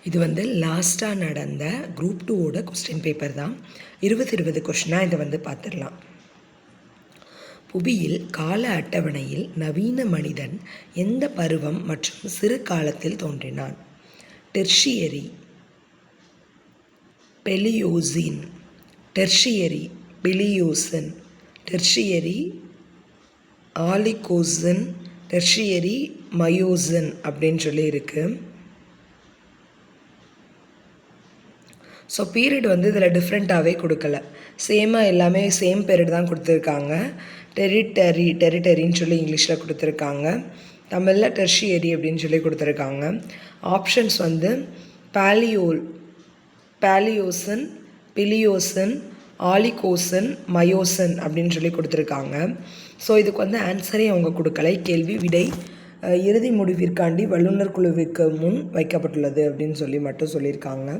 இது வந்து லாஸ்ட்டாக நடந்த குரூப் 2ஓட கொஸ்டின் பேப்பர் தான். 20 கொஷினாக இதை வந்து பார்த்துடலாம். புவியில் கால அட்டவணையில் நவீன மனிதன் எந்த பருவம் மற்றும் சிறு காலத்தில் தோன்றினான்? டெர்ஷியரி, பெலியோசின், டெர்ஷியரி பிலியோசன், டெர்ஷியரி ஆலிகோசன், டெர்ஷியரி மயோசன் அப்படின்னு சொல்லி இருக்குது. ஸோ பீரியட் வந்து இதில் டிஃப்ரெண்ட்டாகவே கொடுக்கல, சேமாக எல்லாமே சேம் பீரியட் தான் கொடுத்துருக்காங்க. டெரிட்டரின்னு சொல்லி இங்கிலீஷில் கொடுத்துருக்காங்க, தமிழில் டெர்ஷியரி அப்படின்னு சொல்லி கொடுத்துருக்காங்க. ஆப்ஷன்ஸ் வந்து பேலியோசன், பிலியோசன், ஆலிகோசன், மயோசன் அப்படின்னு சொல்லி கொடுத்துருக்காங்க. ஸோ இதுக்கு வந்து ஆன்சரே அவங்க கொடுக்கலை. கேள்வி விடை இறுதி முடிவிற்காண்டி வல்லுநர் குழுவிற்கு முன் வைக்கப்பட்டுள்ளது அப்படின்னு சொல்லி மட்டும் சொல்லியிருக்காங்க.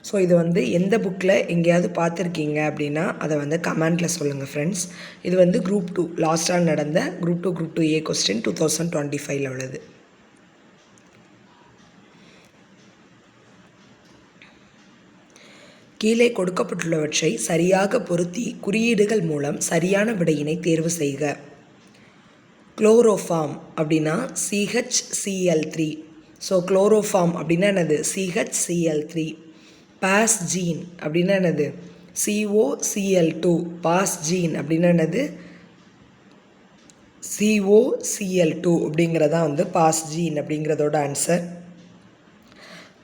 ஸோ இது வந்து எந்த புக்கில் எங்கேயாவது பார்த்துருக்கீங்க அப்படின்னா அதை வந்து கமெண்ட்டில் சொல்லுங்கள் ஃப்ரெண்ட்ஸ். இது வந்து குரூப் 2 லாஸ்ட்டாக நடந்த குரூப் 2A கொஸ்டின் 2025 உள்ளது. கீழே கொடுக்கப்பட்டுள்ளவற்றை சரியாக பொருத்தி குறியீடுகள் மூலம் சரியான விடையினை தேர்வு செய்க. குளோரோஃபார்ம் அப்படின்னா CHCl3. ஸோ குளோரோஃபார்ம் அப்படின்னா என்னது? CHCl3. பாஸ்ஜீன் அப்படின்னா என்னது? COCl2. பாஸ்ஜீன் அப்படின்னா என்னது? COCl2 அப்படிங்கிறதா வந்து பாஸ்ஜீன் அப்படிங்கிறதோட ஆன்சர்.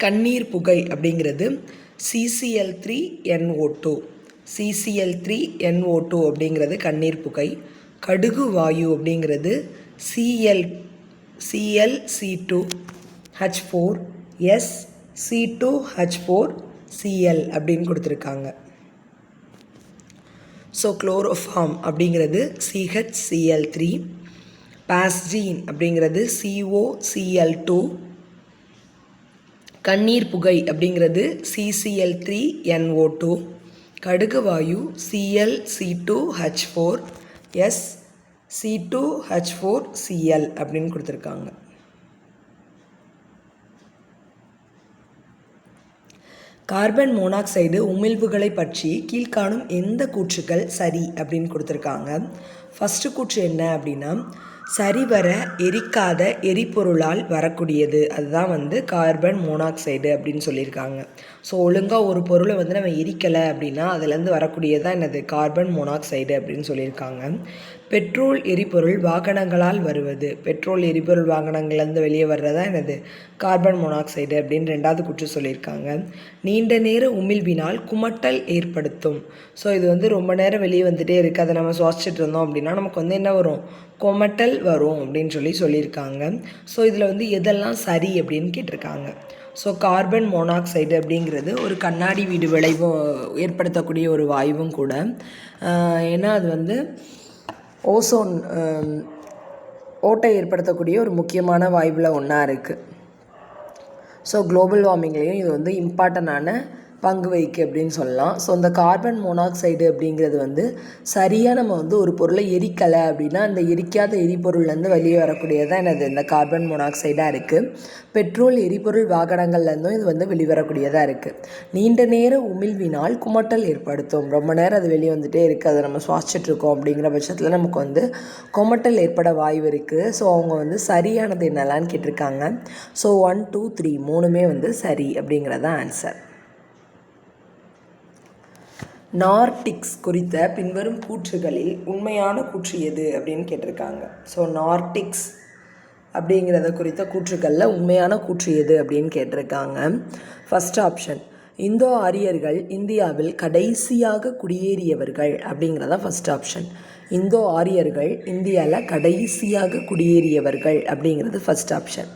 கண்ணீர் புகை அப்படிங்கிறது CCl3NO2. CCl3NO2 அப்படிங்கிறது கண்ணீர் புகை. கடுகு வாயு அப்படிங்கிறது ClC2H4SC2H4Cl அப்படின்னு கொடுத்துருக்காங்க. ஸோ குளோரோஃபார்ம் அப்படிங்கிறது CHCl3, பாஸ்ஜீன் அப்படிங்கிறது COCl2, கண்ணீர் புகை அப்படிங்கிறது CCl3NO2, கடுகு வாயு ClC2H4SC2H4Cl அப்படின்னு கொடுத்துருக்காங்க. கார்பன் மோனாக்சைடு உமிழ்வுகளை பற்றி கீழ்காணும் எந்த கூற்றுக்கள் சரி அப்படின்னு கொடுத்துருக்காங்க. ஃபஸ்ட்டு கூற்று என்ன அப்படின்னா, சரிவர எரிக்காத எரிபொருளால் வரக்கூடியது, அதுதான் வந்து கார்பன் மோனாக்சைடு அப்படின்னு சொல்லியிருக்காங்க. ஸோ ஒழுங்காக ஒரு பொருளை வந்து நம்ம எரிக்கலை அப்படின்னா அதுலேருந்து வரக்கூடியதான் என்னது? கார்பன் மோனாக்சைடு அப்படின்னு சொல்லியிருக்காங்க. பெட்ரோல் எரிபொருள் வாகனங்களால் வருவது, பெட்ரோல் எரிபொருள் வாகனங்கள்லேருந்து வெளியே வர்றதா என்னது? கார்பன் மோனாக்சைடு அப்படின்னு ரெண்டாவது கூற்று சொல்லியிருக்காங்க. நீண்ட நேர உமிழ்வினால் குமட்டல் ஏற்படுத்தும். ஸோ இது வந்து ரொம்ப நேரம் வெளியே வந்துகிட்டே இருக்குது, அதை நம்ம சுவாசிச்சுட்டு இருந்தோம் அப்படின்னா நமக்கு வந்து என்ன வரும்? குமட்டல் வரும் அப்படின்னு சொல்லியிருக்காங்க. ஸோ இதில் வந்து எதெல்லாம் சரி அப்படின்னு கேட்டிருக்காங்க. ஸோ கார்பன் மோனாக்சைடு அப்படிங்கிறது ஒரு கண்ணாடி வீடு விளைவும் ஏற்படுத்தக்கூடிய ஒரு வாயுவும் கூட. ஏன்னா அது வந்து ஓசோன் ஓட்டை ஏற்படுத்தக்கூடிய ஒரு முக்கியமான வாயுவில் ஒன்றா இருக்குது. ஸோ குளோபல் வார்மிங்லேயும் இது வந்து இம்பார்ட்டண்டான பங்கு வகிக்கு அப்படின்னு சொல்லலாம். ஸோ இந்த கார்பன் மோனாக்சைடு அப்படிங்கிறது வந்து சரியாக நம்ம வந்து ஒரு பொருளை எரிக்கலை அப்படின்னா அந்த எரிக்காத எரிபொருள்லேருந்து வெளியே வரக்கூடியதான் என்னது? இந்த கார்பன் மோனாக்சைடாக இருக்குது. பெட்ரோல் எரிபொருள் வாகனங்கள்லேருந்தும் இது வந்து வெளிவரக்கூடியதாக இருக்குது. நீண்ட நேர உமிழ்வினால் குமட்டல் ஏற்படுத்தும், ரொம்ப நேரம் அது வெளியே வந்துகிட்டே இருக்குது, அதை நம்ம சுவாசிச்சுட்ருக்கோம் அப்படிங்கிற பட்சத்தில் நமக்கு வந்து குமட்டல் ஏற்பட வாய்வு இருக்குது. ஸோ அவங்க வந்து சரியானது என்னலான்னு கேட்டிருக்காங்க. ஸோ 1, 2, 3 மூணுமே வந்து சரி அப்படிங்கிறதான் ஆன்சர். நார்டிக்ஸ் குறித்த பின்வரும் கூற்றுகளில் உண்மையான கூற்று எது அப்படின்னு கேட்டிருக்காங்க. ஸோ நார்டிக்ஸ் அப்படிங்கிறத குறித்த கூற்றுகளில் உண்மையான கூற்று எது அப்படின்னு கேட்டிருக்காங்க. ஃபஸ்ட் ஆப்ஷன், இந்தோ ஆரியர்கள் இந்தியாவில் கடைசியாக குடியேறியவர்கள் அப்படிங்கிறதா ஃபஸ்ட் ஆப்ஷன். இந்தோ ஆரியர்கள் இந்தியாவில் கடைசியாக குடியேறியவர்கள் அப்படிங்கிறது ஃபஸ்ட் ஆப்ஷன்.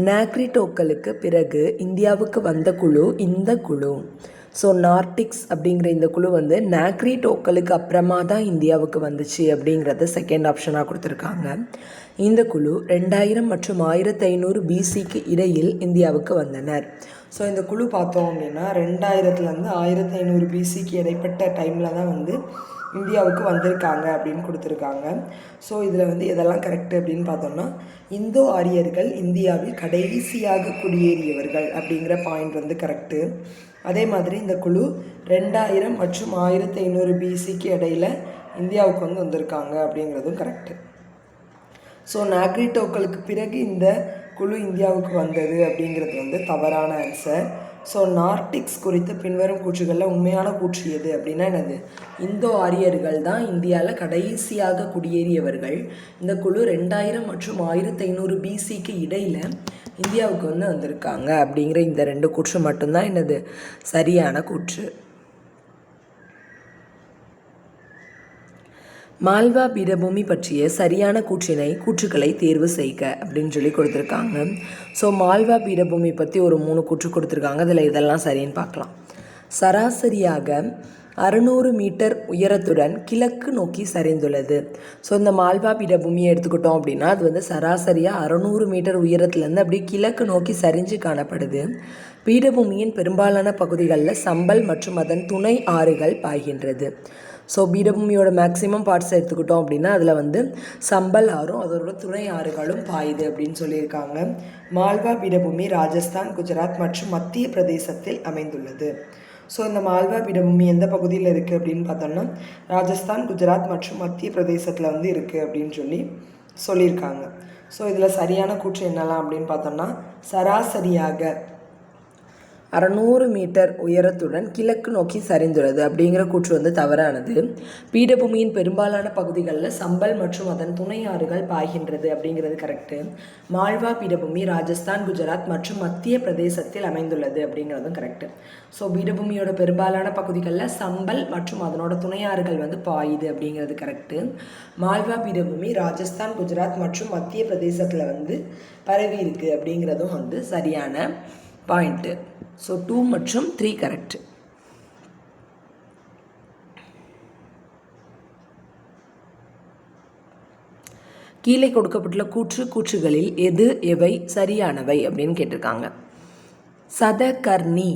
நேக்ரிட்டோக்களுக்கு பிறகு இந்தியாவுக்கு வந்த குழு இந்த குழு. ஸோ நார்டிக்ஸ் அப்படிங்கிற இந்த குழு வந்து நேக்ரிட்டோக்களுக்கு அப்புறமா தான் இந்தியாவுக்கு வந்துச்சு அப்படிங்கிறத செகண்ட் ஆப்ஷனாக கொடுத்துருக்காங்க. இந்த குழு 2000 மற்றும் 1500 BCக்கு இடையில் இந்தியாவுக்கு வந்தனர். ஸோ இந்த குழு பார்த்தோம் அப்படின்னா 2000 1500 BCக்கு இடைப்பட்ட டைமில் தான் வந்து இந்தியாவுக்கு வந்திருக்காங்க அப்படின்னு கொடுத்துருக்காங்க. ஸோ இதில் வந்து எதெல்லாம் கரெக்டு அப்படின்னு பார்த்தோம்னா, இந்தோ ஆரியர்கள் இந்தியாவில் கடைசியாக குடியேறியவர்கள் அப்படிங்கிற பாயிண்ட் வந்து கரெக்டு. அதே மாதிரி இந்த குழு 2000 மற்றும் 1500 பிசிக்கு இடையில் இந்தியாவுக்கு வந்து வந்திருக்காங்க அப்படிங்கிறதும் கரெக்டு. ஸோ நாக்ரிட்டோக்களுக்கு பிறகு இந்த குழு இந்தியாவுக்கு வந்தது அப்படிங்கிறது வந்து தவறான ஆன்சர். ஸோ நார்டிக்ஸ் குறித்து பின்வரும் கூற்றுகளில் உண்மையான கூற்று எது அப்படின்னா என்னது? இந்தோ ஆரியர்கள் தான் இந்தியாவில் கடைசியாக குடியேறியவர்கள். இந்த குழு 2000 மற்றும் 1500 பிசிக்கு இடையில் இந்தியாவுக்கு வந்து வந்திருக்காங்க அப்படிங்கிற இந்த 2 கூற்று மட்டும்தான் என்னது சரியான கூற்று. மால்வா பீடபூமி பற்றிய சரியான கூற்றுக்களை தேர்வு செய்க அப்படின்னு சொல்லி கொடுத்துருக்காங்க. ஸோ மால்வா பீடபூமி பற்றி ஒரு 3 கூற்று கொடுத்துருக்காங்க. அதில் இதெல்லாம் சரின்னு பார்க்கலாம். சராசரியாக 600 மீட்டர் உயரத்துடன் கிழக்கு நோக்கி சரிந்துள்ளது. ஸோ இந்த மால்வா பீடபூமியை எடுத்துக்கிட்டோம் அப்படின்னா அது வந்து சராசரியாக 600 மீட்டர் உயரத்துலேருந்து அப்படியே கிழக்கு நோக்கி சரிஞ்சு காணப்படுது. பீடபூமியின் பெரும்பாலான பகுதிகளில் சம்பல் மற்றும் அதன் துணை ஆறுகள் பாய்கின்றது. ஸோ பீடபூமியோட மேக்ஸிமம் பார்ட்ஸ் எடுத்துக்கிட்டோம் அப்படின்னா அதில் வந்து சம்பல் ஆறும் அதோட துணை ஆறுகளும் பாயுது அப்படின்னு சொல்லியிருக்காங்க. மால்வா பீடபூமி ராஜஸ்தான், குஜராத் மற்றும் மத்திய பிரதேசத்தில் அமைந்துள்ளது. ஸோ இந்த மால்வா பீடபூமி எந்த பகுதியில் இருக்குது அப்படின்னு பார்த்தோம்னா ராஜஸ்தான், குஜராத் மற்றும் மத்திய பிரதேசத்தில் வந்து இருக்குது அப்படின்னு சொல்லியிருக்காங்க. ஸோ இதில் சரியான கூற்று என்னலாம் அப்படின்னு பார்த்தோம்னா, சராசரியாக 600 மீட்டர் உயரத்துடன் கிழக்கு நோக்கி சரிந்துள்ளது அப்படிங்கிற கூற்று வந்து தவறானது. பீடபூமியின் பெரும்பாலான பகுதிகளில் சம்பல் மற்றும் அதன் துணை ஆறுகள் பாய்கின்றது அப்படிங்கிறது கரெக்டு. மால்வா பீடபூமி ராஜஸ்தான், குஜராத் மற்றும் மத்திய பிரதேசத்தில் அமைந்துள்ளது அப்படிங்கிறதும் கரெக்டு. ஸோ பீடபூமியோட பெரும்பாலான பகுதிகளில் சம்பல் மற்றும் அதனோட துணை ஆறுகள் வந்து பாயுது அப்படிங்கிறது கரெக்டு. மால்வா பீடபூமி ராஜஸ்தான், குஜராத் மற்றும் மத்திய பிரதேசத்தில் வந்து பரவி இருக்குது அப்படிங்கிறதும் வந்து சரியான பாயிண்ட்டு. ஸோ 2 மற்றும் 3 கரெக்ட். கீழே கொடுக்கப்பட்டுள்ள கூற்றுகளில் எவை சரியானவை அப்படின்னு கேட்டிருக்காங்க. சதகர்ணி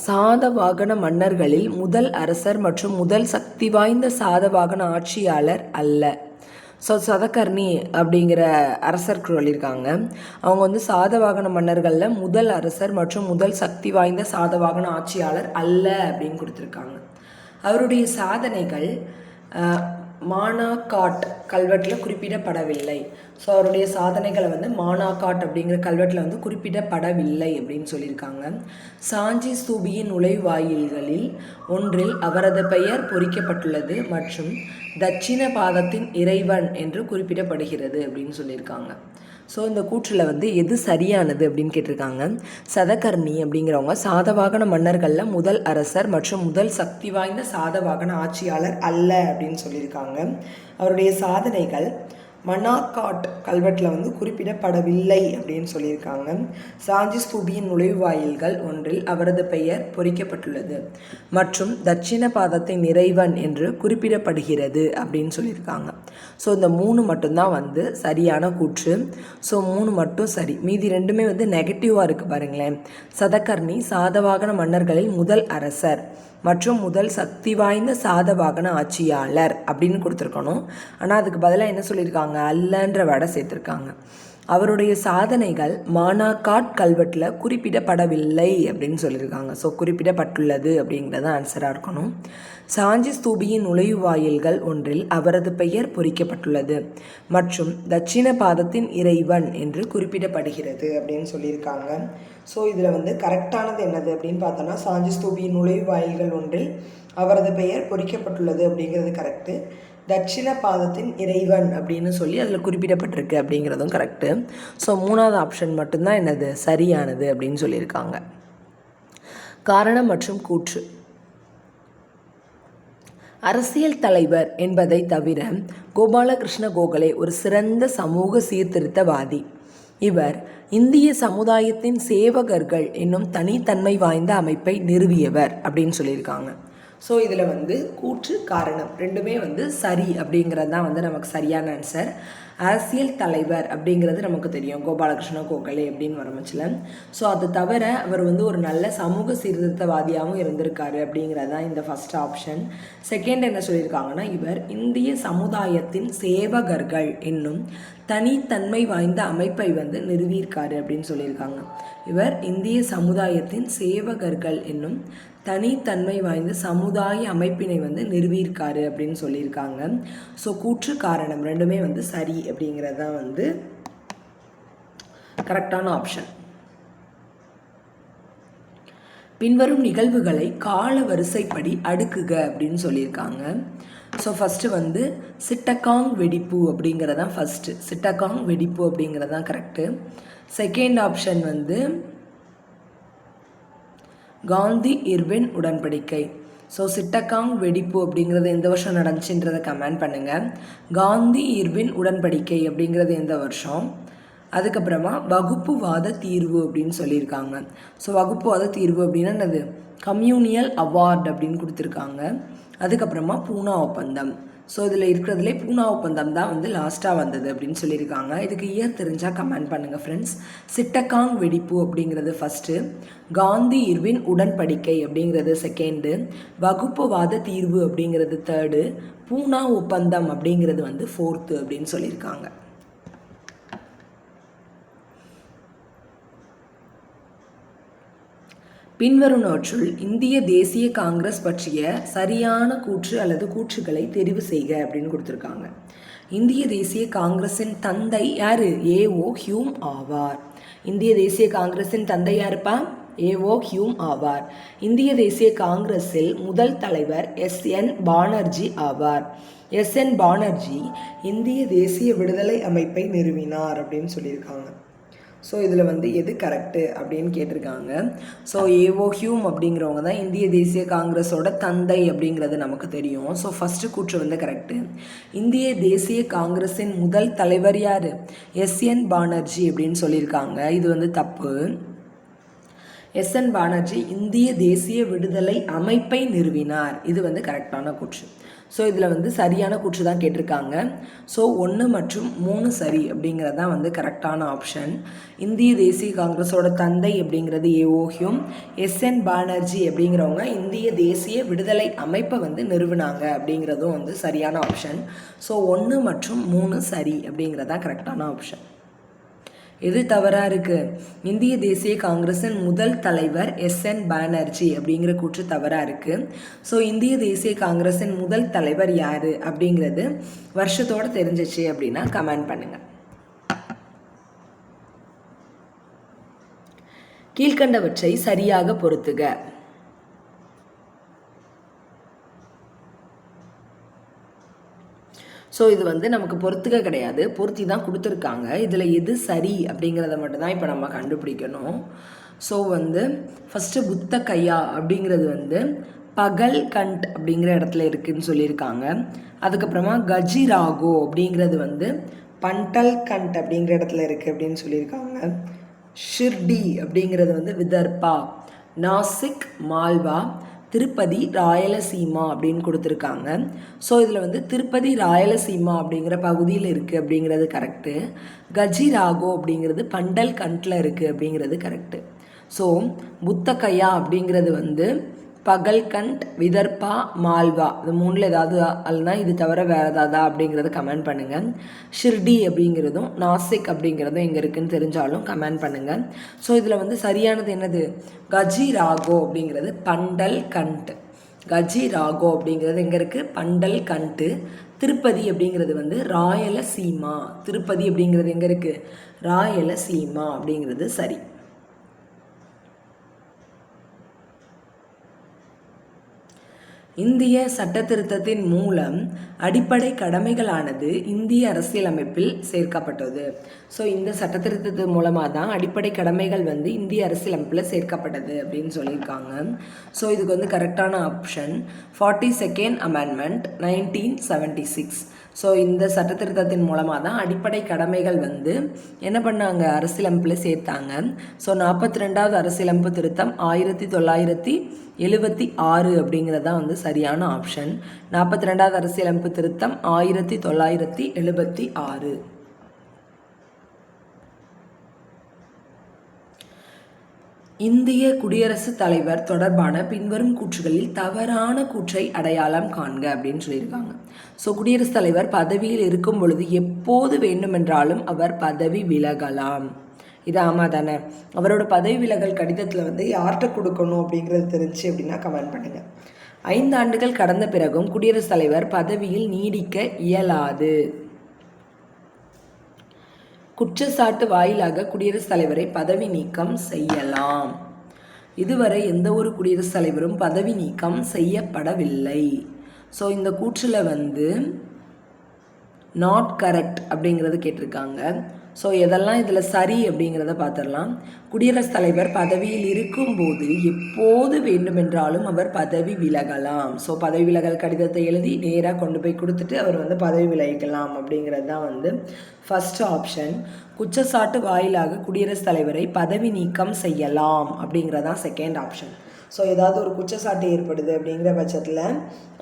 சாதவாகன மன்னர்களில் முதல் அரசர் மற்றும் முதல் சக்தி வாய்ந்த சாதவாகன ஆட்சியாளர் அல்ல. ஸோ சதகர்ணி அப்படிங்கிற அரசருக்கு சொல்லியிருக்காங்க. அவங்க வந்து சாதவாகன மன்னர்களில் முதல் அரசர் மற்றும் முதல் சக்தி வாய்ந்த சாதவாகன ஆட்சியாளர் அல்ல அப்படின்னு கொடுத்துருக்காங்க. அவருடைய சாதனைகள் மானாகாட் கல்வெட்டில் குறிப்பிடப்படவில்லை. ஸோ அவருடைய சாதனைகளை வந்து மானாகாட் அப்படிங்கிற கல்வெட்டில் வந்து குறிப்பிடப்படவில்லை அப்படின்னு சொல்லியிருக்காங்க. சாஞ்சி ஸ்தூபியின் நுழைவாயில்களில் ஒன்றில் அவரது பெயர் பொறிக்கப்பட்டுள்ளது மற்றும் தட்சிண பாதத்தின் இறைவன் என்று குறிப்பிடப்படுகிறது அப்படின்னு சொல்லியிருக்காங்க. ஸோ இந்த கூற்றில் வந்து எது சரியானது அப்படின்னு கேட்டிருக்காங்க. சதகர்ணி அப்படிங்கிறவங்க சாதவாகன மன்னர்களில் முதல் அரசர் மற்றும் முதல் சக்தி வாய்ந்த சாதவாகன ஆட்சியாளர் அல்ல அப்படின்னு சொல்லியிருக்காங்க. அவருடைய சாதனைகள் மனாகாட் கல்வெட்டில் வந்து குறிப்பிடப்படவில்லை அப்படின்னு சொல்லியிருக்காங்க. சாஞ்சி ஸ்தூபியின் நுழைவாயில்கள் ஒன்றில் அவரது பெயர் பொறிக்கப்பட்டுள்ளது மற்றும் தட்சிண பாதத்தின் இறைவன் என்று குறிப்பிடப்படுகிறது அப்படின்னு சொல்லியிருக்காங்க. ஸோ இந்த 3 மட்டும்தான் வந்து சரியான கூற்று. ஸோ 3 மட்டும் சரி, மீதி 2மே வந்து நெகட்டிவாக இருக்குது பாருங்களேன். சதகர்ணி சாதவாகன மன்னர்களில் முதல் அரசர் மற்றும் முதல் சக்தி வாய்ந்த சாதவாகன ஆட்சியாளர் அப்படின்னு கொடுத்துருக்கணும். ஆனால் அதுக்கு பதிலாக என்ன சொல்லியிருக்காங்க? அல்லன்ற வடை சேர்த்துருக்காங்க. அவருடைய சாதனைகள் மானாகாட் கல்வெட்டில் குறிப்பிடப்படவில்லை அப்படின்னு சொல்லியிருக்காங்க. ஸோ குறிப்பிடப்பட்டுள்ளது அப்படிங்கிறது ஆன்சராக இருக்கணும். சாஞ்சி ஸ்தூபியின் நுழைவாயில்கள் ஒன்றில் அவரது பெயர் பொறிக்கப்பட்டுள்ளது மற்றும் தட்சிண பாதத்தின் இறைவன் என்று குறிப்பிடப்படுகிறது அப்படின்னு சொல்லியிருக்காங்க. ஸோ இதில் வந்து கரெக்டானது என்னது அப்படின்னு பார்த்தோன்னா, சாஞ்சி ஸ்தூபியின் நுழைவாயில்கள் ஒன்றில் அவரது பெயர் பொறிக்கப்பட்டுள்ளது அப்படிங்கிறது கரெக்டு. தட்சிண பாதத்தின் இறைவன் அப்படின்னு சொல்லி அதில் குறிப்பிடப்பட்டிருக்கு அப்படிங்கிறதும் கரெக்டு. ஸோ 3வது ஆப்ஷன் மட்டும்தான் என்னது சரியானது அப்படின்னு சொல்லியிருக்காங்க. காரணம் மற்றும் கூற்று. அரசியல் தலைவர் என்பதை தவிர கோபாலகிருஷ்ண கோகலே ஒரு சிறந்த சமூக சீர்திருத்தவாதி. இவர் இந்திய சமுதாயத்தின் சேவகர்கள் என்னும் தனித்தன்மை வாய்ந்த அமைப்பை நிறுவியவர் அப்படின்னு சொல்லியிருக்காங்க. ஸோ இதில் வந்து கூற்று காரணம் ரெண்டுமே வந்து சரி அப்படிங்கிறது தான் வந்து நமக்கு சரியான ஆன்சர். அரசியல் தலைவர் அப்படிங்கிறது நமக்கு தெரியும், கோபாலகிருஷ்ண கோகலே அப்படின்னு வரமிச்சில். ஸோ அது தவிர அவர் வந்து ஒரு நல்ல சமூக சீர்திருத்தவாதியாகவும் இருந்திருக்காரு அப்படிங்கிறது தான் இந்த ஃபஸ்ட் ஆப்ஷன். செகண்ட் என்ன சொல்லியிருக்காங்கன்னா, இவர் இந்திய சமுதாயத்தின் சேவகர்கள் என்னும் தனித்தன்மை வாய்ந்த அமைப்பை வந்து நிறுவியிருக்காரு அப்படின்னு சொல்லியிருக்காங்க. இவர் இந்திய சமுதாயத்தின் சேவகர்கள் என்னும் தனித்தன்மை வாய்ந்த சமுதாய அமைப்பினை வந்து நிறுவியிருக்காரு அப்படின்னு சொல்லியிருக்காங்க. ஸோ கூற்று காரணம் ரெண்டுமே வந்து சரி அப்படிங்கிறது தான் வந்து கரெக்டான ஆப்ஷன். பின்வரும் நிகழ்வுகளை கால வரிசைப்படி அடுக்குக அப்படின்னு சொல்லியிருக்காங்க. ஸோ ஃபஸ்ட்டு வந்து சிட்டகாங் வெடிப்பு அப்படிங்கிறதான் ஃபஸ்ட்டு. சிட்டகாங் வெடிப்பு அப்படிங்கிறது தான் கரெக்டு. செகண்ட் ஆப்ஷன் வந்து காந்தி இர்வின் உடன்படிக்கை. ஸோ சிட்டகாங் வெடிப்பு அப்படிங்கிறது எந்த வருஷம் நடந்துச்சுன்றதை கமெண்ட் பண்ணுங்கள். காந்தி இர்வின் உடன்படிக்கை அப்படிங்கிறது எந்த வருஷம்? அதுக்கப்புறமா வகுப்புவாத தீர்வு அப்படின்னு சொல்லியிருக்காங்க. ஸோ வகுப்புவாத தீர்வு அப்படின்னா என்னது? கம்யூனியல் அவார்டு அப்படின்னு கொடுத்துருக்காங்க. அதுக்கப்புறமா பூனா ஒப்பந்தம். ஸோ இதில் இருக்கிறதுலே பூனா ஒப்பந்தம் தான் வந்து லாஸ்ட்டாக வந்தது அப்படின்னு சொல்லியிருக்காங்க. இதுக்கு இயர் தெரிஞ்சால் கமெண்ட் பண்ணுங்கள் ஃப்ரெண்ட்ஸ். சிட்டகாங் வெடிப்பு அப்படிங்கிறது ஃபஸ்ட்டு, காந்தி இர்வின் உடன்படிக்கை அப்படிங்கிறது செகண்டு, வகுப்புவாத தீர்வு அப்படிங்கிறது தேர்டு, பூனா ஒப்பந்தம் அப்படிங்கிறது வந்து ஃபோர்த்து அப்படின்னு சொல்லியிருக்காங்க. பின்வருவனவற்றுள் இந்திய தேசிய காங்கிரஸ் பற்றிய சரியான கூற்று அல்லது கூற்றுகளை தெரிவு செய்க அப்படின்னு கொடுத்துருக்காங்க. இந்திய தேசிய காங்கிரஸின் தந்தை யார்? ஏஓ ஹியூம் ஆவார். இந்திய தேசிய காங்கிரஸின் தந்தை யாருப்பா? ஏஓ ஹியூம் ஆவார். இந்திய தேசிய காங்கிரஸில் முதல் தலைவர் எஸ்என் பானர்ஜி ஆவார். எஸ்என் பானர்ஜி இந்திய தேசிய விடுதலை அமைப்பை நிறுவினார் அப்படின்னு சொல்லியிருக்காங்க. ஸோ இதில் வந்து எது கரெக்டு அப்படின்னு கேட்டிருக்காங்க. ஸோ ஏஓ ஹியூம் அப்படிங்கிறவங்க தான் இந்திய தேசிய காங்கிரஸோட தந்தை அப்படிங்கிறது நமக்கு தெரியும். ஸோ ஃபஸ்ட்டு கூற்று வந்து கரெக்டு. இந்திய தேசிய காங்கிரஸின் முதல் தலைவர் யார்? எஸ்என் பானர்ஜி அப்படின்னு சொல்லியிருக்காங்க. இது வந்து தப்பு. எஸ்என் பானர்ஜி இந்திய தேசிய விடுதலை அமைப்பை நிறுவினார். இது வந்து கரெக்டான கூற்று. ஸோ இதில் வந்து சரியான கூற்று தான் கேட்டிருக்காங்க. ஸோ 1 மற்றும் 3 சரி அப்படிங்கிறது தான் வந்து கரெக்டான ஆப்ஷன். இந்திய தேசிய காங்கிரஸோட தந்தை அப்படிங்கிறது ஏஓ ஹியூம். எஸ்என் பானர்ஜி அப்படிங்கிறவங்க இந்திய தேசிய விடுதலை அமைப்பை வந்து நிறுவினாங்க அப்படிங்கிறதும் வந்து சரியான ஆப்ஷன். ஸோ 1 மற்றும் 3 சரி அப்படிங்கிறது தான் கரெக்டான ஆப்ஷன். எது தவறாக இருக்குது? இந்திய தேசிய காங்கிரஸின் முதல் தலைவர் எஸ்என் பானர்ஜி அப்படிங்கிற கூற்று தவறாக இருக்குது. ஸோ இந்திய தேசிய காங்கிரஸின் முதல் தலைவர் யார் அப்படிங்கிறது வருஷத்தோடு தெரிஞ்சிச்சு அப்படின்னா கமெண்ட் பண்ணுங்கள். கீழ்கண்டவற்றை சரியாக பொருத்துக. ஸோ இது வந்து நமக்கு பொறுத்துக்க கிடையாது, பொருத்தி தான் கொடுத்துருக்காங்க. இதில் எது சரி அப்படிங்கிறத மட்டும்தான் இப்போ நம்ம கண்டுபிடிக்கணும். ஸோ வந்து ஃபஸ்ட்டு புத்த கையா அப்படிங்கிறது வந்து பகல்கண்ட் அப்படிங்கிற இடத்துல இருக்குதுன்னு சொல்லியிருக்காங்க. அதுக்கப்புறமா கஜிராகோ அப்படிங்கிறது வந்து பண்டல்கண்ட் அப்படிங்கிற இடத்துல இருக்குது அப்படின்னு சொல்லியிருக்காங்க. ஷிர்டி அப்படிங்கிறது வந்து விதர்பா, நாசிக் மால்வா, திருப்பதி ராயலசீமா அப்படின்னு கொடுத்துருக்காங்க. ஸோ இதில் வந்து திருப்பதி ராயலசீமா அப்படிங்கிற பகுதியில் இருக்குது அப்படிங்கிறது கரெக்டு. கஜிராகோ அப்படிங்கிறது பண்டல்கண்டில் இருக்குது அப்படிங்கிறது கரெக்டு. ஸோ புத்த கையா அப்படிங்கிறது வந்து பகல்கண்ட், விதர்பா, மால்வா, இது 3ல் ஏதாவது அல்லனா இது தவிர வேறு ஏதாவதா அப்படிங்கிறத கமெண்ட் பண்ணுங்கள். ஷிர்டி அப்படிங்கிறதும் நாசிக் அப்படிங்கிறதும் எங்கே இருக்குதுன்னு தெரிஞ்சாலும் கமெண்ட் பண்ணுங்கள். ஸோ இதில் வந்து சரியானது என்னது? கஜிராகோ அப்படிங்கிறது பண்டல்கண்ட். கஜிராகோ அப்படிங்கிறது எங்கே இருக்குது? பண்டல்கண்ட். திருப்பதி அப்படிங்கிறது வந்து ராயலசீமா. திருப்பதி அப்படிங்கிறது எங்கே இருக்குது? ராயலசீமா அப்படிங்கிறது சரி. இந்திய சட்டத்திருத்தத்தின் மூலம் அடிப்படை கடமைகளானது இந்திய அரசியலமைப்பில் சேர்க்கப்பட்டது. ஸோ இந்த சட்டத்திருத்தத்தின் மூலமாக தான் அடிப்படை கடமைகள் வந்து இந்திய அரசியலமைப்பில் சேர்க்கப்பட்டது அப்படின்னு சொல்லியிருக்காங்க. ஸோ இதுக்கு வந்து கரெக்டான ஆப்ஷன் 42nd அமெண்ட்மெண்ட் 1976. ஸோ இந்த சட்டத்திருத்தத்தின் மூலமாக தான் அடிப்படை கடமைகள் வந்து என்ன பண்ணாங்க, அரசியலமைப்பில் சேர்த்தாங்க. ஸோ 42வது அரசியலமைப்பு திருத்தம் 1976 அப்படிங்கிறது தான் வந்து சரியான ஆப்ஷன். 42வது அரசியலமைப்பு திருத்தம் 1976. இந்திய குடியரசுத் தலைவர் தொடர்பான பின்வரும் கூற்றுகளில் தவறான கூற்றை அடையாளம் காண்க அப்படின்னு சொல்லியிருக்காங்க. ஸோ குடியரசுத் தலைவர் பதவியில் இருக்கும் பொழுது எப்போது வேண்டுமென்றாலும் அவர் பதவி விலகலாம். இது ஆமாம் தானே? அவரோட பதவி விலகல் கடிதத்தில் வந்து யார்கிட்ட கொடுக்கணும் அப்படிங்கிறது தெரிஞ்சு அப்படின்னா கமெண்ட் பண்ணுங்கள். 5 ஆண்டுகள் கடந்த பிறகும் குடியரசுத் தலைவர் பதவியில் நீடிக்க இயலாது. குற்றச்சாட்டு வாயிலாக குடியரசுத் தலைவரை பதவி நீக்கம் செய்யலாம். இதுவரை எந்த ஒரு குடியரசுத் தலைவரும் பதவி நீக்கம் செய்யப்படவில்லை. ஸோ இந்த கூற்றில் வந்து நாட் கரெக்ட் அப்படிங்கிறது கேட்டிருக்காங்க. ஸோ எதெல்லாம் இதில் சரி அப்படிங்கிறத பார்த்துடலாம். குடியரசுத் தலைவர் பதவியில் இருக்கும்போது எப்போது வேண்டுமென்றாலும் அவர் பதவி விலகலாம். ஸோ பதவி விலகல் கடிதத்தை எழுதி நேராக கொண்டு போய் கொடுத்துட்டு அவர் வந்து பதவி விலகிக்கலாம் அப்படிங்கிறது தான் வந்து ஃபர்ஸ்ட் ஆப்ஷன். குற்றச்சாட்டு வாயிலாக குடியரசுத் தலைவரை பதவி நீக்கம் செய்யலாம் அப்படிங்கிறதான் செகண்ட் ஆப்ஷன். ஸோ ஏதாவது ஒரு குற்றச்சாட்டு ஏற்படுது அப்படிங்கிற பட்சத்தில்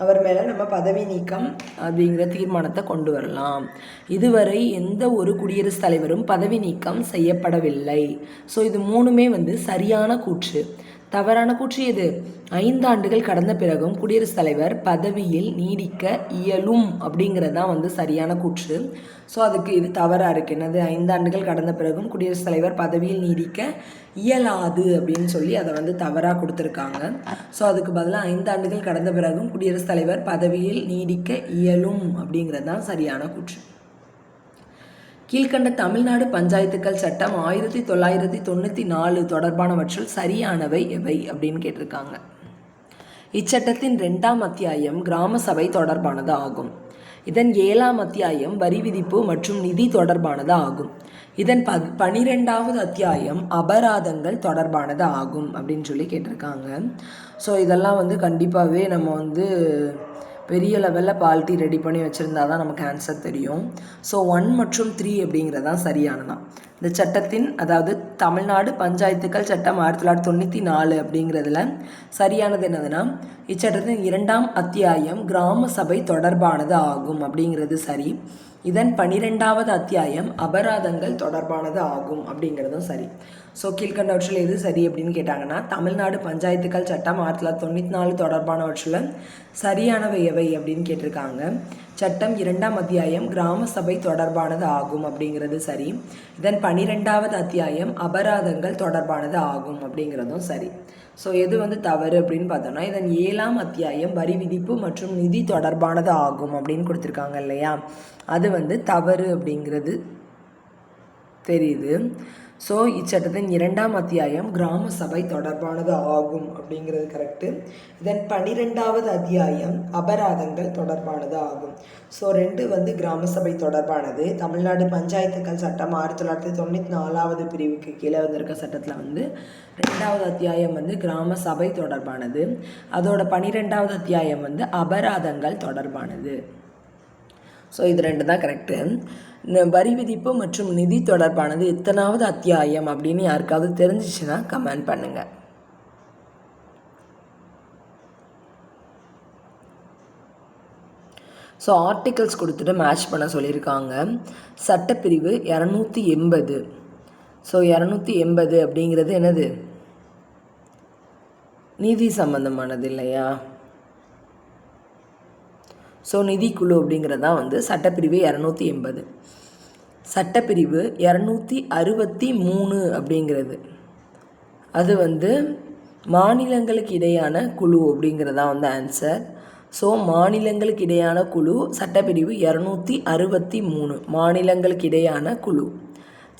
அவர் மேலே நம்ம பதவி நீக்கம் அப்படிங்கிற தீர்மானத்தை கொண்டு வரலாம். இதுவரை எந்த ஒரு குடியரசுத் தலைவரும் பதவி நீக்கம் செய்யப்படவில்லை. ஸோ இது மூணுமே வந்து சரியான கூற்று. தவறான கூற்று எது? 5 ஆண்டுகள் கடந்த பிறகும் குடியரசுத் தலைவர் பதவியில் நீடிக்க இயலும் அப்படிங்கிறது தான் வந்து சரியான கூற்று. ஸோ அதுக்கு இது தவறாக இருக்குது. என்னது? 5 ஆண்டுகள் கடந்த பிறகும் குடியரசுத் தலைவர் பதவியில் நீடிக்க இயலாது அப்படின்னு சொல்லி அதை வந்து தவறாக கொடுத்துருக்காங்க. ஸோ அதுக்கு பதிலாக 5 ஆண்டுகள் கடந்த பிறகும் குடியரசுத் தலைவர் பதவியில் நீடிக்க இயலும் அப்படிங்கிறது தான் சரியான கூற்று. கீழ்கண்ட தமிழ்நாடு பஞ்சாயத்துக்கள் சட்டம் 1994 தொடர்பானவற்றில் சரியானவை எவை அப்படின்னு கேட்டிருக்காங்க. இச்சட்டத்தின் 2ஆம் அத்தியாயம் கிராம சபை தொடர்பானது ஆகும். இதன் 7ஆம் அத்தியாயம் வரி விதிப்பு மற்றும் நிதி தொடர்பானது ஆகும். இதன் 12வது அத்தியாயம் அபராதங்கள் தொடர்பானது ஆகும் அப்படின்னு சொல்லி கேட்டிருக்காங்க. ஸோ இதெல்லாம் வந்து கண்டிப்பாகவே நம்ம வந்து பெரிய லெவலில் பால்ட்டி ரெடி பண்ணி வச்சுருந்தா தான் நமக்கு ஆன்சர் தெரியும். ஸோ 1 மற்றும் 3 அப்படிங்கிறதான் சரியானதான். இந்த சட்டத்தின், அதாவது தமிழ்நாடு பஞ்சாயத்துக்கள் சட்டம் 1994 அப்படிங்கிறதுல சரியானது என்னதுன்னா, இச்சட்டத்தின் 2ஆம் அத்தியாயம் கிராம சபை தொடர்பானது ஆகும் அப்படிங்கிறது சரி. இதன் 12வது அத்தியாயம் அபராதங்கள் தொடர்பானது ஆகும் அப்படிங்கிறதும் சரி. ஸோ கீழ்கண்டவற்றில் எது சரி அப்படின்னு கேட்டாங்கன்னா, தமிழ்நாடு பஞ்சாயத்துக்கள் சட்டம் 1994 தொடர்பானவற்றில் சரியானவை எவை அப்படின்னு கேட்டிருக்காங்க. சட்டம் 2ஆம் அத்தியாயம் கிராம சபை தொடர்பானது ஆகும் அப்படிங்கிறது சரி. இதன் 12வது அத்தியாயம் அபராதங்கள் தொடர்பானது ஆகும் அப்படிங்கிறதும் சரி. ஸோ எது வந்து தவறு அப்படின்னு பார்த்தோம்னா, இதன் 7ஆம் அத்தியாயம் வரி விதிப்பு மற்றும் நிதி தொடர்பானது ஆகும் அப்படின்னு கொடுத்துருக்காங்க இல்லையா, அது வந்து தவறு அப்படிங்கிறது தெரியுது. ஸோ இச்சட்டத்தின் 2ஆம் அத்தியாயம் கிராம சபை தொடர்பானது ஆகும் அப்படிங்கிறது கரெக்டு. இதன் 12வது அத்தியாயம் அபராதங்கள் தொடர்பானது ஆகும். ஸோ 2 வந்து கிராம சபை தொடர்பானது. தமிழ்நாடு பஞ்சாயத்துக்கள் சட்டம் 1994 பிரிவுக்கு கீழே வந்திருக்க சட்டத்தில் வந்து 2வது அத்தியாயம் வந்து கிராம சபை தொடர்பானது. அதோட 12வது அத்தியாயம் வந்து அபராதங்கள் தொடர்பானது. ஸோ இது 2 தான் கரெக்டு. வரி விதிப்பு மற்றும் நிதி தொடர்பானது எத்தனாவது அத்தியாயம் அப்படின்னு யாருக்காவது தெரிஞ்சிச்சுன்னா கமெண்ட் பண்ணுங்க. ஸோ ஆர்டிகல்ஸ் கொடுத்துட்டு மேட்ச் பண்ண சொல்லியிருக்காங்க. சட்டப்பிரிவு 280. ஸோ 280 அப்படிங்கிறது என்னது? நிதி சம்பந்தமானது இல்லையா? ஸோ நிதிக்குழு அப்படிங்கிறது தான் வந்து சட்டப்பிரிவு 280. சட்டப்பிரிவு 263 அப்படிங்கிறது அது வந்து மாநிலங்களுக்கு இடையான குழு அப்படிங்கிறதான் வந்து ஆன்சர். ஸோ மாநிலங்களுக்கு இடையான குழு சட்டப்பிரிவு 263 மாநிலங்களுக்கு இடையான குழு.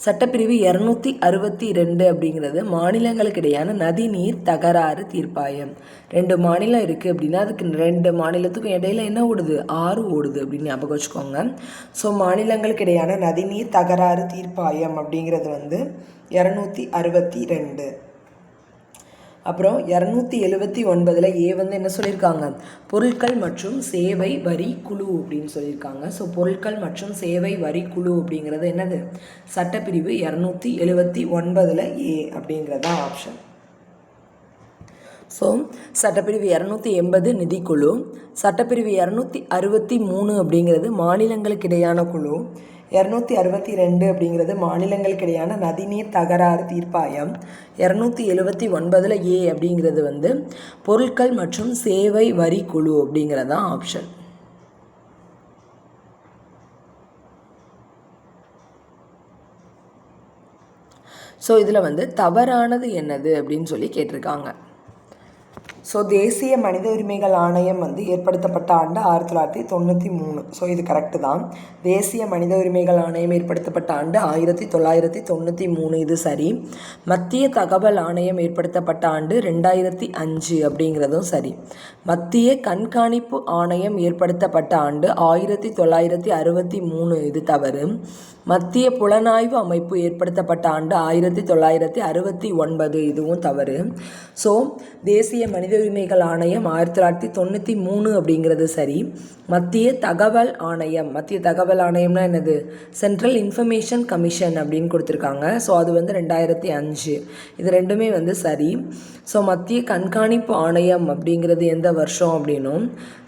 சட்டப்பிரிவு 262 அப்படிங்கிறது மாநிலங்களுக்கு இடையான நதிநீர் தகராறு தீர்ப்பாயம். 2 மாநிலம் இருக்குது அப்படின்னா அதுக்கு 2 மாநிலத்துக்கும் இடையில என்ன ஓடுது? ஆறு ஓடுது அப்படின்னு ஞாபகம் வச்சுக்கோங்க. ஸோ மாநிலங்களுக்கு இடையான நதிநீர் தகராறு தீர்ப்பாயம் அப்படிங்கிறது வந்து 262. அப்புறம் 279 ஏ வந்து என்ன சொல்லியிருக்காங்க, பொருட்கள் மற்றும் சேவை வரி குழு அப்படின்னு சொல்லியிருக்காங்க. ஸோ பொருட்கள் மற்றும் சேவை வரி குழு அப்படிங்கிறது என்னது, சட்டப்பிரிவு 279 ஏ அப்படிங்கிறதா ஆப்ஷன். ஸோ சட்டப்பிரிவு 280 நிதிக்குழு, சட்டப்பிரிவு 263 அப்படிங்கிறது மாநிலங்களுக்கு இடையான குழு, 262 அப்படிங்கிறது மாநிலங்களுக்கு இடையான நதிநீர் தகராறு தீர்ப்பாயம், 279 ஏ அப்படிங்கிறது வந்து பொருட்கள் மற்றும் சேவை வரி குழு அப்படிங்கிறதான் ஆப்ஷன். ஸோ இதில் வந்து தவறானது என்னது அப்படின்னு சொல்லி கேட்டிருக்காங்க. ஸோ தேசிய மனித உரிமைகள் ஆணையம் வந்து ஏற்படுத்தப்பட்ட ஆண்டு 1993. ஸோ இது கரெக்டு தான். தேசிய மனித உரிமைகள் ஆணையம் ஏற்படுத்தப்பட்ட ஆண்டு 1993, இது சரி. மத்திய தகவல் ஆணையம் ஏற்படுத்தப்பட்ட ஆண்டு 2005 அப்படிங்கிறதும் சரி. மத்திய கண்காணிப்பு ஆணையம் ஏற்படுத்தப்பட்ட ஆண்டு 1963, இது தவறு. மத்திய புலனாய்வு அமைப்பு ஏற்படுத்தப்பட்ட ஆண்டு 1969, இதுவும் தவறு. ஸோ தேசிய மனித உரிமைகள் ஆணையம் 1993 அப்படிங்கிறது சரி. மத்திய தகவல் ஆணையம், மத்திய தகவல் ஆணையம்னா என்னது, சென்ட்ரல் இன்ஃபர்மேஷன் கமிஷன் அப்படின்னு கொடுத்துருக்காங்க. ஸோ அது வந்து 2005, இது ரெண்டுமே வந்து சரி. ஸோ மத்திய கண்காணிப்பு ஆணையம் அப்படிங்கிறது எந்த வருஷம் அப்படின்னும்,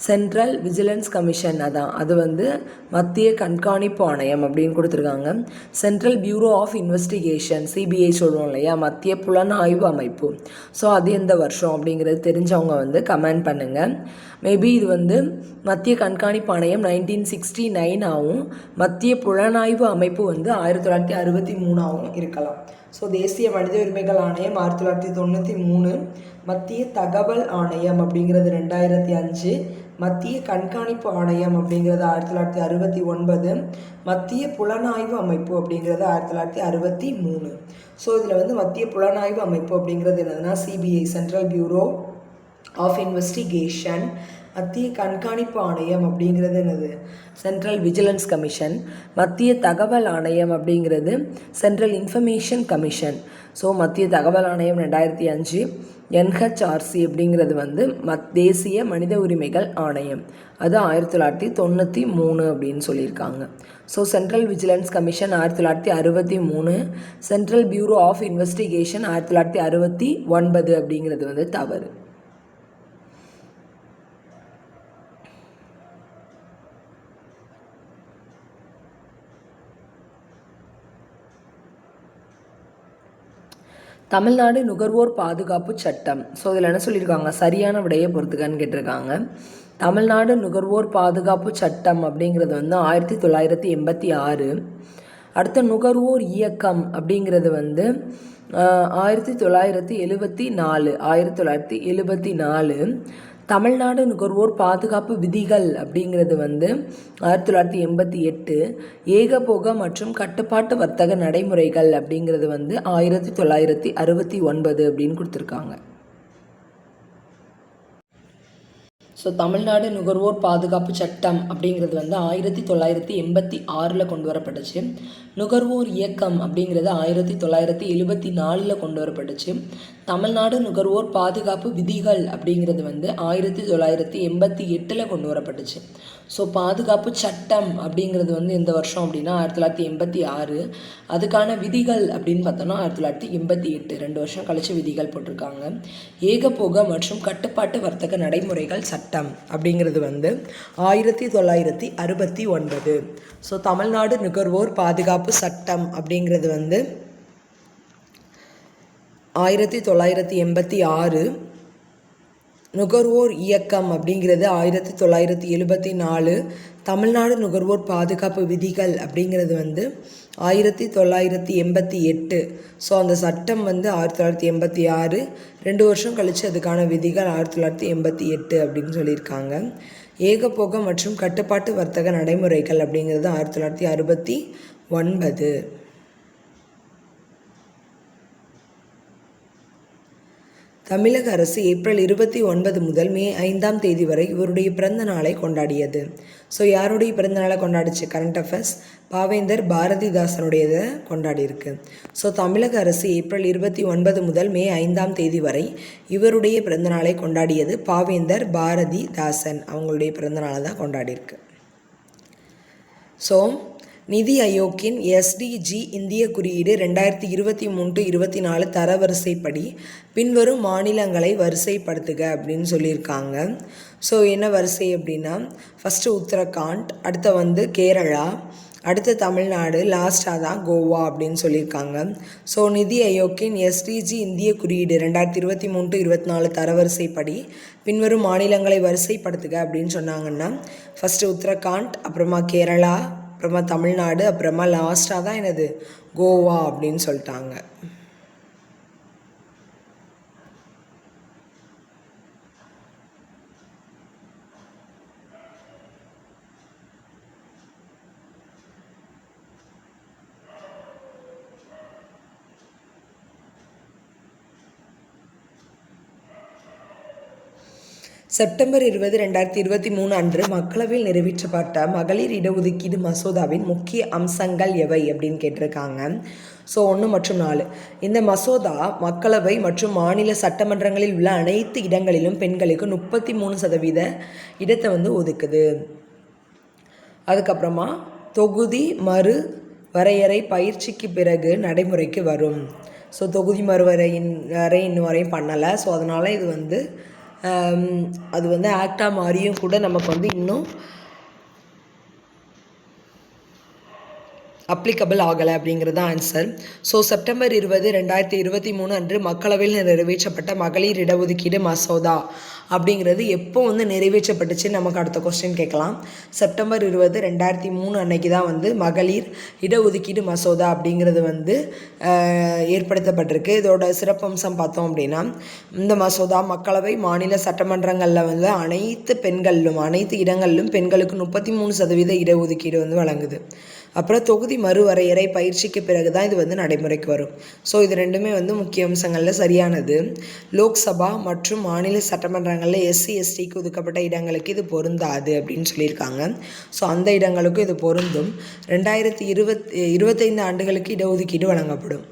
சென்ட்ரல் விஜிலன்ஸ் கமிஷன் அதான், அது வந்து மத்திய கண்காணிப்பு ஆணையம் அப்படின்னு கொடுத்துருக்காங்க. Central bureau of investigation, CBI சொல்லுவோம் இல்லையா, மத்திய புலனாய்வு அமைப்பு. ஸோ அது எந்த வருஷம் அப்படிங்கிறது தெரிஞ்சவங்க வந்து கமெண்ட் பண்ணுங்கள். மேபி இது வந்து மத்திய கண்காணிப்பு ஆணையம் 1969 ஆகும், மத்திய புலனாய்வு அமைப்பு வந்து 1963 இருக்கலாம். ஸோ தேசிய மனித உரிமைகள் ஆணையம் 1993, மத்திய தகவல் ஆணையம் அப்படிங்கிறது 2005, மத்திய கண்காணிப்பு ஆணையம் அப்படிங்கிறது 1969, மத்திய புலனாய்வு அமைப்பு அப்படிங்கிறது 1963. ஸோ இதில் வந்து மத்திய புலனாய்வு அமைப்பு அப்படிங்கிறது என்னதுன்னா CBI, central bureau of investigation. மத்திய கண்காணிப்பு ஆணையம் அப்படிங்கிறது என்னது, சென்ட்ரல் விஜிலன்ஸ் கமிஷன். மத்திய தகவல் ஆணையம் அப்படிங்கிறது சென்ட்ரல் இன்ஃபர்மேஷன் கமிஷன். ஸோ மத்திய தகவல் ஆணையம் 2005, என்ஹெச்ஆர்சி அப்படிங்கிறது வந்து தேசிய மனித உரிமைகள் ஆணையம், அது 1993 அப்படின்னு சொல்லியிருக்காங்க. So central vigilance commission 1963, central bureau of investigation 1969 அப்படிங்கிறது வந்து தவறு. தமிழ்நாடு நுகர்வோர் பாதுகாப்பு சட்டம். ஸோ இதில் என்ன சொல்லியிருக்காங்க, சரியான விடையை பொறுத்துக்கன்னு கேட்டிருக்காங்க. தமிழ்நாடு நுகர்வோர் பாதுகாப்பு சட்டம் அப்படிங்கிறது வந்து 1986. அடுத்த நுகர்வோர் இயக்கம் அப்படிங்கிறது வந்து 1974. தமிழ்நாடு நுகர்வோர் பாதுகாப்பு விதிகள் அப்படிங்கிறது வந்து 1988. ஏகபோக மற்றும் கட்டுப்பாட்டு வர்த்தக நடைமுறைகள் அப்படிங்கிறது வந்து 1969 அப்படின்னு கொடுத்துருக்காங்க. ஸோ தமிழ்நாடு நுகர்வோர் பாதுகாப்பு சட்டம் அப்படிங்கிறது வந்து 1986 கொண்டு வரப்பட்டுச்சு. நுகர்வோர் இயக்கம் அப்படிங்கிறது 1974 கொண்டு வரப்பட்டுச்சு. தமிழ்நாடு நுகர்வோர் பாதுகாப்பு விதிகள் அப்படிங்கிறது வந்து 1988 கொண்டு வரப்பட்டுச்சு. ஸோ பாதுகாப்பு சட்டம் அப்படிங்கிறது வந்து எந்த வருஷம் அப்படின்னா 1986. அதுக்கான விதிகள் அப்படின்னு பார்த்தோன்னா 1988, 2 வருஷம் கழிச்சு விதிகள் போட்டிருக்காங்க. ஏகபோக மற்றும் கட்டுப்பாட்டு வர்த்தக நடைமுறைகள் சட்டம் அப்படிங்கிறது வந்து 1969. ஸோ தமிழ்நாடு நுகர்வோர் பாதுகாப்பு சட்டம் அப்படிங்கிறது வந்து 1986. நுகர்வோர் இயக்கம் அப்படிங்கிறது 1974. தமிழ்நாடு நுகர்வோர் பாதுகாப்பு விதிகள் அப்படிங்கிறது வந்து 1988. ஸோ அந்த சட்டம் வந்து 1986, 2 வருஷம் கழித்து அதுக்கான விதிகள் 1988 அப்படின்னு சொல்லியிருக்காங்க. ஏகபோக மற்றும் கட்டுப்பாட்டு வர்த்தக நடைமுறைகள் அப்படிங்கிறது 1969. தமிழக அரசு ஏப்ரல் 29 முதல் மே 5ஆம் தேதி வரை இவருடைய பிறந்த நாளை கொண்டாடியது. ஸோ யாருடைய பிறந்த நாளை கொண்டாடிச்சு? கரண்ட் அஃபேர்ஸ் பாவேந்தர் பாரதிதாசனுடையதை கொண்டாடியிருக்கு. ஸோ தமிழக அரசு ஏப்ரல் 29 முதல் மே 5ஆம் தேதி வரை இவருடைய பிறந்த நாளை கொண்டாடியது. பாவேந்தர் பாரதிதாசன் அவங்களுடைய பிறந்த நாளை தான் கொண்டாடியிருக்கு. ஸோ நிதி ஆயோக்கின் எஸ்டிஜி இந்திய குறியீடு 2023-24 தரவரிசைப்படி பின்வரும் மாநிலங்களை வரிசைப்படுத்துக அப்படின்னு சொல்லியிருக்காங்க. ஸோ என்ன வரிசை அப்படின்னா, ஃபஸ்ட்டு உத்தரகாண்ட், அடுத்த கேரளா, அடுத்த தமிழ்நாடு, லாஸ்ட்டாக தான் கோவா அப்படின்னு சொல்லியிருக்காங்க. ஸோ நிதி ஆயோக்கின் எஸ்டிஜி இந்திய குறியீடு 2023-24 தரவரிசைப்படி பின்வரும் மாநிலங்களை வரிசைப்படுத்துக அப்படின்னு சொன்னாங்கன்னா, ஃபஸ்ட்டு உத்தரகாண்ட், அப்புறமா கேரளா, அப்புறமா தமிழ்நாடு, அப்புறமா லாஸ்ட்டாக தான் என்னது கோவா அப்படின்னு சொல்லிட்டாங்க. செப்டம்பர் 20, 2023 அன்று மக்களவையில் நிறைவேற்றப்பட்ட மகளிர் இடஒதுக்கீடு மசோதாவின் முக்கிய அம்சங்கள் எவை அப்படின்னு கேட்டிருக்காங்க. ஸோ 1 மற்றும் 4 இந்த மசோதா மக்களவை மற்றும் மாநில சட்டமன்றங்களில் உள்ள அனைத்து இடங்களிலும் பெண்களுக்கு 33% இடத்தை ஒதுக்குது. அதுக்கப்புறமா தொகுதி மறு வரையறை பயிற்சிக்கு பிறகு நடைமுறைக்கு வரும். ஸோ தொகுதி இன்னும் வரையும் பண்ணலை. ஸோ அதனால் இது அது ஆக்டாக மாறியும் கூட நமக்கு இன்னும் அப்ளிகபிள் ஆகலை அப்படிங்கிறது ஆன்சர். ஸோ செப்டம்பர் 20, 2023 அன்று மக்களவையில் நிறைவேற்றப்பட்ட மகளிர் இடஒதுக்கீடு மசோதா அப்படிங்கிறது எப்போ நிறைவேற்றப்பட்டுச்சு நமக்கு அடுத்த கொஸ்டின் கேட்கலாம். செப்டம்பர் 20, 2003 அன்னைக்கு தான் மகளிர் இடஒதுக்கீடு மசோதா அப்படிங்கிறது ஏற்படுத்தப்பட்டிருக்கு. இதோட சிறப்பம்சம் பார்த்தோம் அப்படின்னா, இந்த மசோதா மக்களவை மாநில சட்டமன்றங்களில் அனைத்து இடங்களிலும் பெண்களுக்கு 33% இடஒதுக்கீடு வழங்குது. அப்புறம் தொகுதி மறுவரையறை பயிற்சிக்கு பிறகு தான் இது நடைமுறைக்கு வரும். ஸோ இது ரெண்டுமே முக்கிய அம்சங்களில் சரியானது. லோக்சபா மற்றும் மாநில சட்டமன்றங்களில் எஸ்சி எஸ்டிக்கு ஒதுக்கப்பட்ட இடங்களுக்கு இது பொருந்தாது அப்படின்னு சொல்லியிருக்காங்க. ஸோ அந்த இடங்களுக்கும் இது பொருந்தும். 2025 ஆண்டுகளுக்கு இடஒதுக்கீடு வழங்கப்படும்.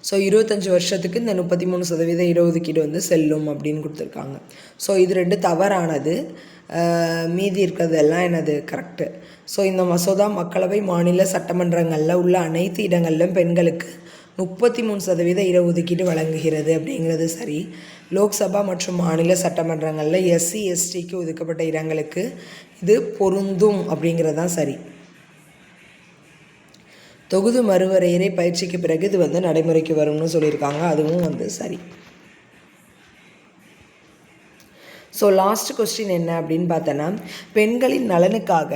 ஸோ 25 வருஷத்துக்கு இந்த 33% இடஒதுக்கீடு செல்லும் அப்படின்னு கொடுத்துருக்காங்க. ஸோ இது 2 தவறானது, மீதி இருக்கிறதெல்லாம் என்னது கரெக்டு. ஸோ இந்த மசோதா மக்களவை மாநில சட்டமன்றங்களில் உள்ள அனைத்து இடங்களிலும் பெண்களுக்கு 33% இடஒதுக்கீடு வழங்குகிறது அப்படிங்கிறது சரி. லோக்சபா மற்றும் மாநில சட்டமன்றங்களில் எஸ்சி எஸ்டிக்கு ஒதுக்கப்பட்ட இடங்களுக்கு இது பொருந்தும் அப்படிங்கிறது தான் சரி. தொகுதி மறுவரையறை பயிற்சிக்கு பிறகு இது நடைமுறைக்கு வரும்னு சொல்லியிருக்காங்க, அதுவும் சரி. ஸோ லாஸ்ட் கொஸ்டின் என்ன அப்படின்னு பார்த்தோன்னா, பெண்களின் நலனுக்காக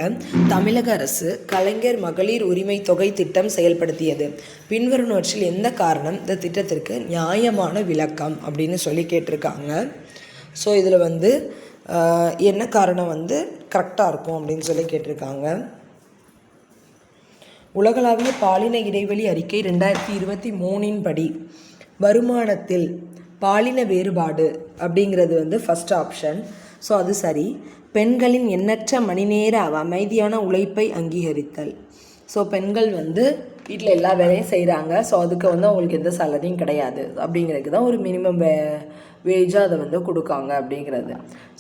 தமிழக அரசு கலைஞர் மகளிர் உரிமை தொகை திட்டம் செயல்படுத்தியது. பின்வருவனவற்றில் எந்த காரணம் இந்த திட்டத்திற்கு நியாயமான விளக்கம் அப்படின்னு சொல்லி கேட்டிருக்காங்க. ஸோ இதில் என்ன காரணம் கரெக்டாக இருக்கும் அப்படின்னு சொல்லி கேட்டிருக்காங்க. உலகளாவிய பாலின இடைவெளி அறிக்கை 2023 படி வருமானத்தில் பாலின வேறுபாடு அப்படிங்கிறது ஃபஸ்ட் ஆப்ஷன். ஸோ அது சரி. பெண்களின் எண்ணற்ற மணி நேர அமைதியான உழைப்பை அங்கீகரித்தல். ஸோ பெண்கள் வீட்டில் எல்லா வேலையும் செய்கிறாங்க. ஸோ அதுக்கு அவங்களுக்கு எந்த சேலரியும் கிடையாது அப்படிங்கிறதுக்கு தான் ஒரு மினிமம் வேஜாக அதை கொடுக்காங்க அப்படிங்கிறது.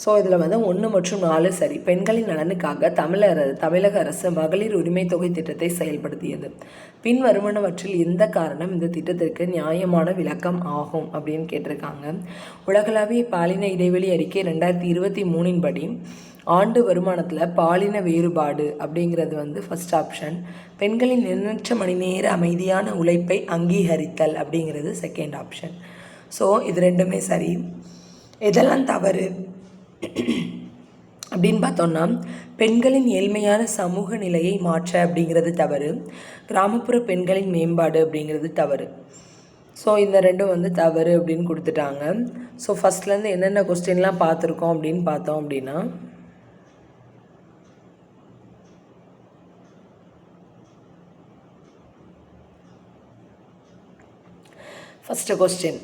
ஸோ இதில் 1 மற்றும் 4 சரி. பெண்களின் நலனுக்காக தமிழக அரசு மகளிர் உரிமை தொகை திட்டத்தை செயல்படுத்தியது. பின் வருமானவற்றில் எந்த காரணம் இந்த திட்டத்திற்கு நியாயமான விளக்கம் ஆகும் அப்படின்னு கேட்டிருக்காங்க. உலகளாவிய பாலின இடைவெளி அறிக்கை 2023 படி ஆண்டு வருமானத்தில் பாலின வேறுபாடு அப்படிங்கிறது ஃபஸ்ட் ஆப்ஷன். பெண்களின் எண்ணற்ற மணி நேர அமைதியான உழைப்பை அங்கீகரித்தல் அப்படிங்கிறது செகண்ட் ஆப்ஷன். ஸோ இது ரெண்டுமே சரி. எதெல்லாம் தவறு அப்படின்னு பார்த்தோன்னா, பெண்களின் ஏழ்மையான சமூக நிலையை மாற்ற அப்படிங்கிறது தவறு. கிராமப்புற பெண்களின் மேம்பாடு அப்படிங்கிறது தவறு. ஸோ இந்த ரெண்டும் தவறு அப்படின்னு கொடுத்துட்டாங்க. ஸோ ஃபஸ்ட்லேருந்து என்னென்ன கொஸ்டின்லாம் பார்த்துருக்கோம் அப்படின்னு பார்த்தோம் அப்படின்னா, ஃபஸ்ட்டு கொஸ்டின்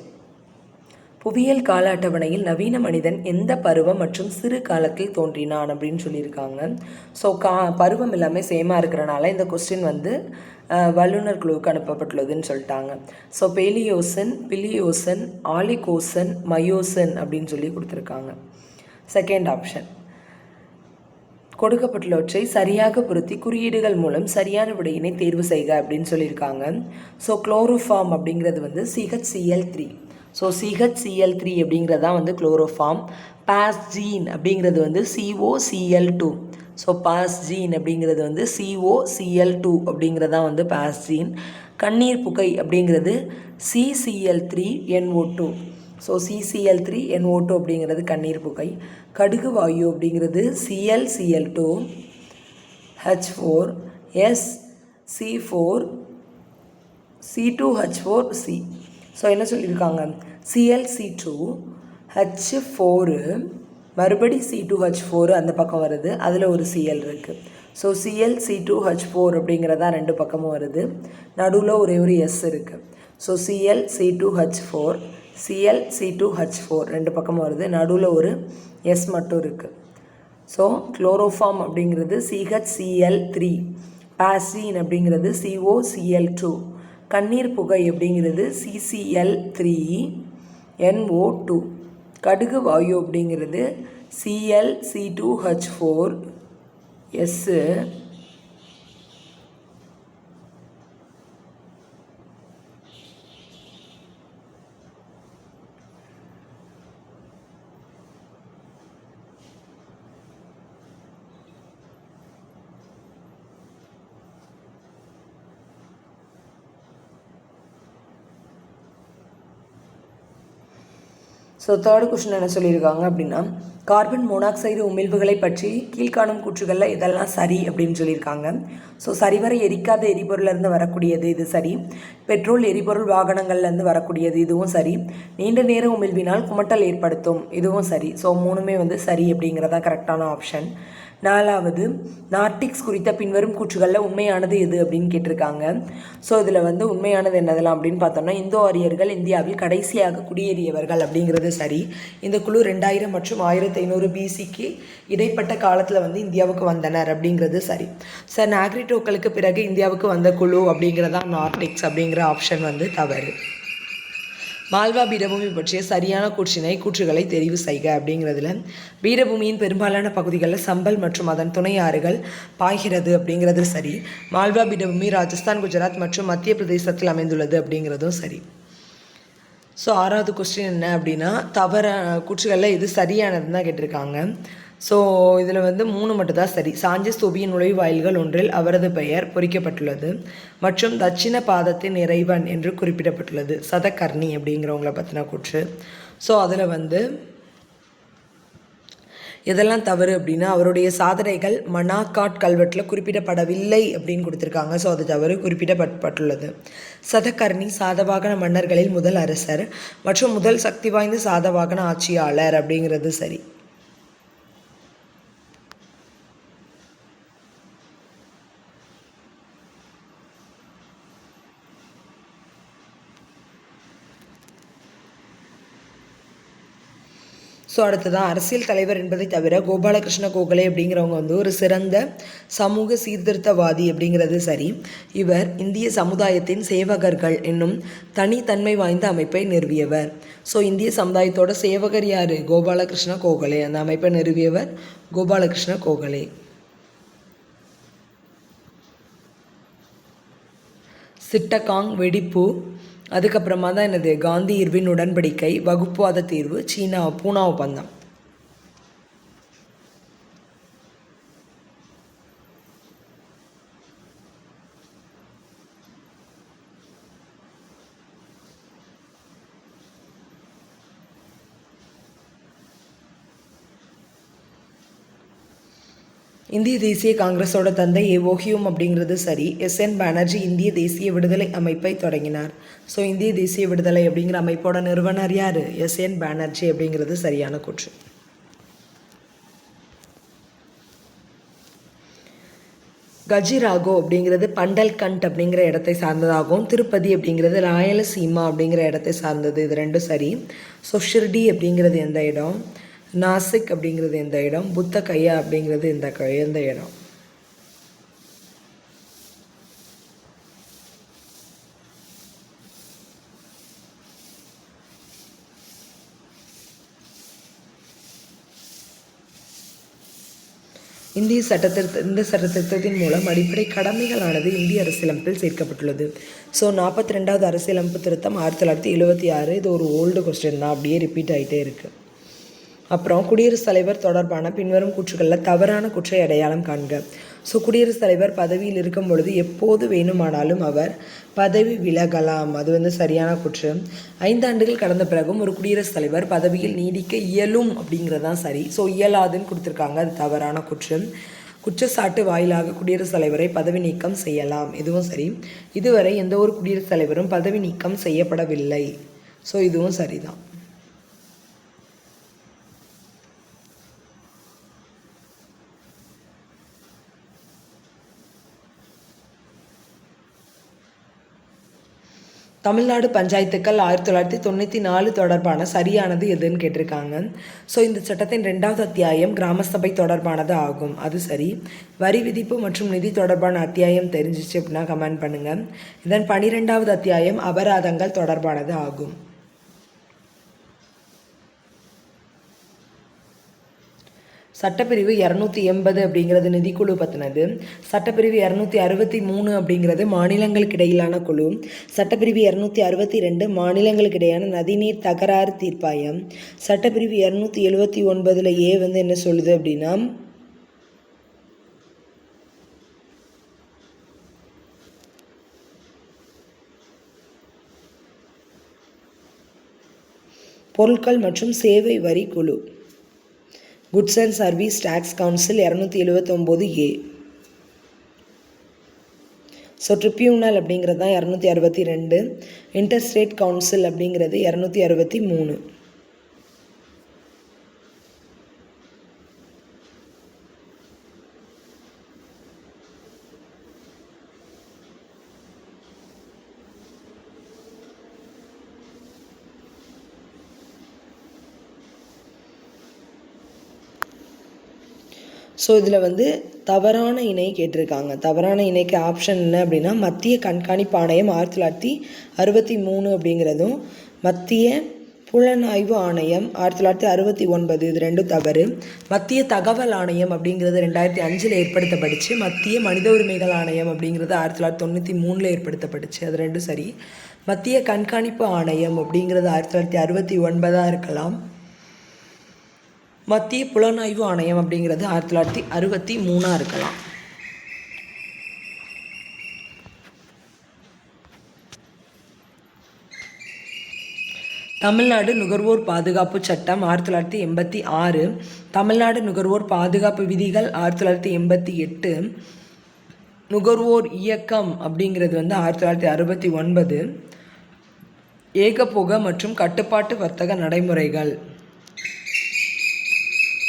புவியியல் கால அட்டவணையில் நவீன மனிதன் எந்த பருவம் மற்றும் சிறு காலத்தில் தோன்றினான் அப்படின்னு சொல்லியிருக்காங்க. ஸோ பருவம் எல்லாமே சேமாக இருக்கிறனால இந்த கொஸ்டின் வந்து வல்லுநர் குழுவுக்கு அனுப்பப்பட்டுள்ளதுன்னு சொல்லிட்டாங்க. ஸோ பேலியோசன், பிலியோசன், ஆலிகோசன், மயோசன் அப்படின்னு சொல்லி கொடுத்துருக்காங்க. Second option. கொடுக்கப்பட்டுள்ளவற்றை சரியாக பொருத்தி குறியீடுகள் மூலம் சரியான விடையினை தேர்வு செய்க அப்படின்னு சொல்லியிருக்காங்க. ஸோ குளோரோஃபார்ம் அப்படிங்கிறது வந்து CHCl3. ஸோ CHCl3 அப்படிங்கிறது தான் வந்து குளோரோஃபார்ம். பாஸ்ஜீன் அப்படிங்கிறது வந்து COCl2. ஸோ பாஸ்ஜீன் அப்படிங்கிறது வந்து COCl2 அப்படிங்கிறதான் வந்து பாஸ்ஜீன். கண்ணீர் புகை அப்படிங்கிறது CCl3NO2. ஸோ CCl3NO2 அப்படிங்கிறது கண்ணீர் புகை. கடுகு வாயு அப்படிங்கிறது ClCl2 H4 SC4 C2H4C. So என்ன சொல்லியிருக்காங்க, ClC2 H4 மறுபடி C2H4 அந்த பக்கம் வருது, அதில் ஒரு Cl இருக்குது. ஸோ ClC2H4 அப்படிங்கிறதா ரெண்டு பக்கமும் வருது, நடுவில் ஒரே ஒரு S இருக்குது. ஸோ ClC2H4 ClC2H4 ரெண்டு பக்கமும் வருது, நடுவில் ஒரு S மட்டும் இருக்குது. ஸோ குளோரோஃபார்ம் அப்படிங்கிறது CHCl3, பாஸ்ஜீன் அப்படிங்கிறது COCl2, கண்ணீர் புகை அப்படிங்கிறது CCl3NO2, கடுகு வாயு அப்படிங்கிறது ClC2H4S, ஸோ தேர்டு கொஸ்டின் என்ன சொல்லியிருக்காங்க அப்படின்னா, கார்பன் மோனாக்சைடு உமிழ்வுகளை பற்றி கீழ்காணும் கூற்றுகளில் இதெல்லாம் சரி அப்படின்னு சொல்லியிருக்காங்க. ஸோ சரிவர எரிக்காத எரிபொருளிலிருந்து வரக்கூடியது இது சரி. பெட்ரோல் எரிபொருள் வாகனங்கள்லேருந்து வரக்கூடியது இதுவும் சரி. நீண்ட நேர உமிழ்வினால் குமட்டல் ஏற்படுத்தும் இதுவும் சரி. ஸோ மூணுமே வந்து சரி அப்படிங்கிறதா கரெக்டான ஆப்ஷன். நாலாவது, நார்டிக்ஸ் குறித்த பின்வரும் கூற்றுகளில் உண்மையானது எது அப்படின்னு கேட்டிருக்காங்க. ஸோ இதில் வந்து உண்மையானது என்னதெல்லாம் அப்படின்னு பார்த்தோம்னா, இந்தோ ஆரியர்கள் இந்தியாவில் கடைசியாக குடியேறியவர்கள் அப்படிங்கிறது சரி. இந்த குழு 2000 மற்றும் 1500 BCக்கு இடைப்பட்ட காலத்தில் வந்து இந்தியாவுக்கு வந்தனர் அப்படிங்கிறது சரி. சார் நாக்ரிட்டோக்களுக்கு பிறகு இந்தியாவுக்கு வந்த குழு அப்படிங்கிறதா நார்டிக்ஸ் அப்படிங்கிற ஆப்ஷன் வந்து தவறு. மால்வா பீடபூமி பற்றிய சரியான கூற்றுகளை தெரிவு செய்க அப்படிங்கிறதுல பீடபூமியின் பெரும்பாலான பகுதிகளில் சம்பல் மற்றும் அதன் துணை ஆறுகள் பாய்கிறது அப்படிங்கிறது சரி. மால்வா பீடபூமி ராஜஸ்தான், குஜராத் மற்றும் மத்திய பிரதேசத்தில் அமைந்துள்ளது அப்படிங்கிறதும் சரி. ஸோ ஆறாவது கொஸ்டின் என்ன அப்படின்னா, கூற்றுகளில் இது சரியானதுன்னு தான் கேட்டிருக்காங்க. ஸோ இதில் வந்து 3 மட்டும் தான் சரி. சாஞ்சஸ் தோபியின் நுழைவாயில்கள் ஒன்றில் அவரது பெயர் பொறிக்கப்பட்டுள்ளது மற்றும் தட்சிண பாதத்தின் இறைவன் என்று குறிப்பிடப்பட்டுள்ளது. சதகர்ணி அப்படிங்கிறவங்கள பற்றின கூற்று. ஸோ அதில் வந்து எதெல்லாம் தவறு அப்படின்னா, அவருடைய சாதனைகள் மனாக்காட் கல்வெட்டில் குறிப்பிடப்படவில்லை அப்படின்னு கொடுத்துருக்காங்க. ஸோ அது தவறு, குறிப்பிடப்பட்டுள்ளது. சதகர்ணி சாதவாகன மன்னர்களில் முதல் அரசர் மற்றும் முதல் சக்தி வாய்ந்த சாதவாகன ஆட்சியாளர் அப்படிங்கிறது சரி. ஸோ அடுத்ததான், அரசியல் தலைவர் என்பதை தவிர கோபாலகிருஷ்ண கோகலே அப்படிங்கிறவங்க வந்து ஒரு சிறந்த சமூக சீர்திருத்தவாதி அப்படிங்கிறது சரி. இவர் இந்திய சமுதாயத்தின் சேவகர்கள் என்னும் தனித்தன்மை வாய்ந்த அமைப்பை நிறுவியவர். ஸோ இந்திய சமுதாயத்தோட சேவகர் யார்? கோபாலகிருஷ்ண கோகலே. அந்த அமைப்பை நிறுவியவர் கோபாலகிருஷ்ண கோகலே. சிட்டகாங் வெடிப்பு, அதுக்கப்புறமா தான் என்னது, காந்தி இர்வின் உடன்படிக்கை, வகுப்புவாத தீர்வு, பூனா ஒப்பந்தம். இந்திய தேசிய காங்கிரஸோட தந்தை ஓஹியூம் அப்படிங்கிறது சரி. எஸ்என் பானர்ஜி இந்திய தேசிய விடுதலை அமைப்பை தொடங்கினார். ஸோ இந்திய தேசிய விடுதலை அப்படிங்கிற அமைப்போட நிறுவனர் யார்? எஸ்என் பானர்ஜி அப்படிங்கிறது சரியான கூற்று. கஜிராகோ அப்படிங்கிறது பண்டல்கண்ட் அப்படிங்கிற இடத்தை சார்ந்ததாகும். திருப்பதி அப்படிங்கிறது ராயலசீமா அப்படிங்கிற இடத்தை சார்ந்தது. இது ரெண்டும் சரி. ஸோ ஷிர்டி அப்படிங்கிறது எந்த இடம், நாசிக் அப்படிங்கிறது எந்த இடம், புத்த கையா அப்படிங்கிறது எந்த இடம். இந்த சட்டத்திருத்தத்தின் மூலம் அடிப்படை கடமைகளானது இந்திய அரசியலமைப்பில் சேர்க்கப்பட்டுள்ளது. ஸோ 42வது அரசியலமைப்பு திருத்தம் 1976. இது ஒரு ஓல்டு கொஸ்டின் தான், அப்படியே ரிப்பீட் ஆகிட்டே இருக்குது. அப்புறம் குடியரசுத் தலைவர் தொடர்பான பின்வரும் கூற்றுகளில் தவறான குற்றை அடையாளம் காண்க. ஸோ குடியரசுத் தலைவர் பதவியில் இருக்கும் பொழுது எப்போது வேணுமானாலும் அவர் பதவி விலகலாம், அது சரியான குற்று. 5 ஆண்டுகள் கடந்த பிறகும் ஒரு குடியரசுத் தலைவர் பதவியில் நீடிக்க இயலும் அப்படிங்கிறதான் சரி. ஸோ இயலாதுன்னு கொடுத்துருக்காங்க, அது தவறான குற்று. குற்றச்சாட்டு வாயிலாக குடியரசுத் தலைவரை பதவி நீக்கம் செய்யலாம், இதுவும் சரி. இதுவரை எந்த ஒரு குடியரசுத் தலைவரும் பதவி நீக்கம் செய்யப்படவில்லை. ஸோ இதுவும் சரிதான். தமிழ்நாடு பஞ்சாயத்துக்கள் 1994 தொடர்பான சரியானது எதுன்னு கேட்டிருக்காங்க. ஸோ இந்த சட்டத்தின் 2வது அத்தியாயம் கிராம சபை தொடர்பானது ஆகும், அது சரி. வரி விதிப்பு மற்றும் நிதி தொடர்பான அத்தியாயம் தெரிஞ்சிச்சு அப்படின்னா கமெண்ட் பண்ணுங்கள். இதன் 12வது அத்தியாயம் அபராதங்கள் தொடர்பானது ஆகும். சட்டப்பிரிவு 280 அப்படிங்கிறது நிதிக்குழு பற்றினது. சட்டப்பிரிவு 263 அப்படிங்கிறது மாநிலங்களுக்கு இடையிலான குழு. சட்டப்பிரிவு 262 மாநிலங்களுக்கு இடையான நதிநீர் தகராறு தீர்ப்பாயம். சட்டப்பிரிவு 279 ஏ என்ன சொல்லுது அப்படின்னா, பொருட்கள் மற்றும் சேவை வரி குழு. Goods and service tax council 279 A. So tribunal அப்படிங்கிறது தான் 262. இன்டர்ஸ்டேட் கவுன்சில் அப்படிங்கிறது 263. ஸோ இதில் தவறான இணை கேட்டிருக்காங்க. தவறான இணைக்கு ஆப்ஷன் என்ன அப்படின்னா, மத்திய கண்காணிப்பு ஆணையம் 1963 அப்படிங்கிறதும், மத்திய புலனாய்வு ஆணையம் 1969, இது ரெண்டும் தவறு. மத்திய தகவல் ஆணையம் அப்படிங்கிறது 2005 ஏற்படுத்தப்பட்டுச்சு. மத்திய மனித உரிமைகள் ஆணையம் அப்படிங்கிறது 1993 ஏற்படுத்தப்பட்டுச்சு, அது ரெண்டும் சரி. மத்திய கண்காணிப்பு ஆணையம் அப்படிங்கிறது 1969 இருக்கலாம். மத்திய புலனாய்வு ஆணையம் அப்படிங்கிறது 1963 இருக்கலாம். தமிழ்நாடு நுகர்வோர் பாதுகாப்பு சட்டம் 1986. தமிழ்நாடு நுகர்வோர் பாதுகாப்பு விதிகள் 1988. நுகர்வோர் இயக்கம் அப்படிங்கிறது 1969. ஏகபோக மற்றும் கட்டுப்பாட்டு வர்த்தக நடைமுறைகள்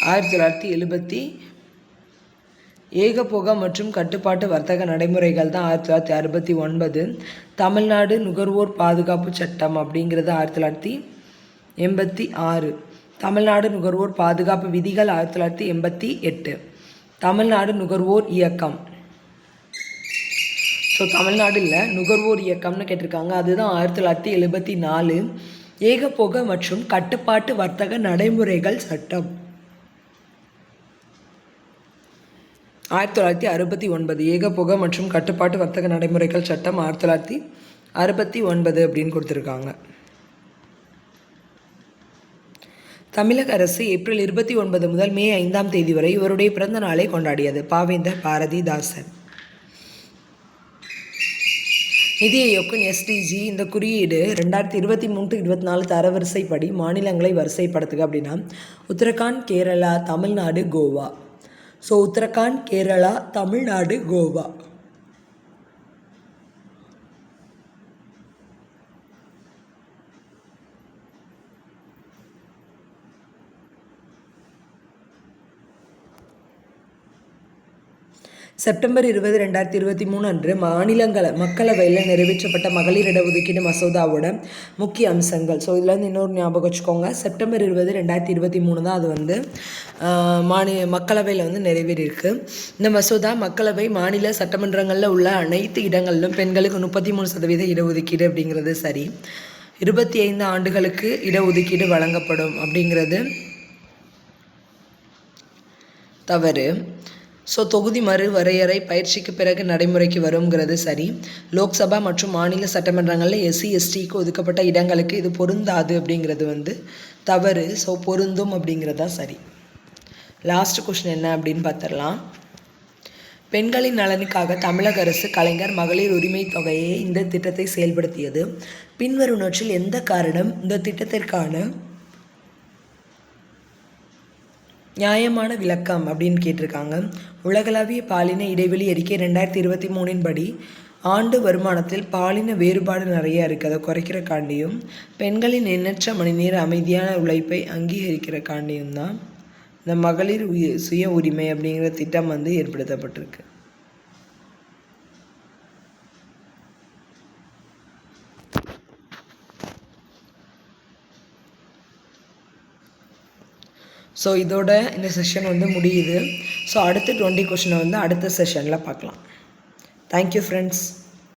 1970. ஏகபோக மற்றும் கட்டுப்பாட்டு வர்த்தக நடைமுறைகள் தான் 1969. தமிழ்நாடு நுகர்வோர் பாதுகாப்பு சட்டம் அப்படிங்கிறது 1986. தமிழ்நாடு நுகர்வோர் பாதுகாப்பு விதிகள் 1988. தமிழ்நாடு நுகர்வோர் இயக்கம். ஸோ தமிழ்நாடு இல்லை, நுகர்வோர் இயக்கம்னு கேட்டிருக்காங்க, அதுதான் 1974. ஏகபோக மற்றும் கட்டுப்பாட்டு வர்த்தக நடைமுறைகள் சட்டம் 1969. ஏகபோக மற்றும் கட்டுப்பாட்டு வர்த்தக நடைமுறைகள் சட்டம் 1969 அப்படின்னு கொடுத்துருக்காங்க. தமிழக அரசு ஏப்ரல் 29 முதல் மே 5ஆம் தேதி வரை இவருடைய பிறந்த நாளை கொண்டாடியது. பாவேந்தர் பாரதிதாசன். நிதி ஆயோக்கின் எஸ்டிஜி இந்த குறியீடு 2023-24 தரவரிசைப்படி மாநிலங்களை வரிசைப்படுத்துக அப்படின்னா, உத்தரகாண்ட், கேரளா, தமிழ்நாடு, கோவா. ஸோ உத்தரகாண்ட், கேரளா, தமிழ்நாடு, கோவா. செப்டம்பர் 20, 2023 அன்று மக்களவையில் நிறைவேற்றப்பட்ட மகளிர் இடஒதுக்கீடு மசோதாவோட முக்கிய அம்சங்கள். ஸோ இதில் வந்து இன்னொரு ஞாபகம் வச்சுக்கோங்க, செப்டம்பர் 20, 2023 தான் அது வந்து மக்களவையில் வந்து நிறைவேறியிருக்கு. இந்த மசோதா மக்களவை மாநில சட்டமன்றங்களில் உள்ள அனைத்து இடங்களிலும் பெண்களுக்கு 33% இடஒதுக்கீடு அப்படிங்கிறது சரி, 25 ஆண்டுகளுக்கு இடஒதுக்கீடு வழங்கப்படும் அப்படிங்கிறது தவறு. ஸோ தொகுதி மறுவரையறை பயிற்சிக்கு பிறகு நடைமுறைக்கு வருங்கிறது சரி. லோக்சபா மற்றும் மாநில சட்டமன்றங்களில் எஸ்சி எஸ்டிக்கு ஒதுக்கப்பட்ட இடங்களுக்கு இது பொருந்தாது அப்படிங்கிறது வந்து தவறு. ஸோ பொருந்தும் அப்படிங்கிறதா சரி. லாஸ்ட் கொஸ்டின் என்ன அப்படின்னு பார்த்துடலாம். பெண்களின் நலனுக்காக தமிழக அரசு கலைஞர் மகளிர் உரிமை தொகையை இந்த திட்டத்தை செயல்படுத்தியது. பின்வருவனவற்றில் எந்த காரணம் இந்த திட்டத்திற்கான நியாயமான விளக்கம் அப்படின்னு கேட்டிருக்காங்க. உலகளாவிய பாலின இடைவெளி அறிக்கை 2023 படி ஆண்டு வருமானத்தில் பாலின வேறுபாடு நிறைய இருக்குது. அதை குறைக்கிறக்காண்டியும் பெண்களின் எண்ணற்ற மணி நேர அமைதியான உழைப்பை அங்கீகரிக்கிறக்காண்டியும் தான் இந்த மகளிர் சுய உரிமை அப்படிங்கிற திட்டம் வந்து ஏற்படுத்தப்பட்டிருக்கு. ஸோ இதோட இந்த செஷன் வந்து முடியுது. ஸோ அடுத்த 20 கொஷினை வந்து அடுத்த செஷனில் பார்க்கலாம். Thank you friends.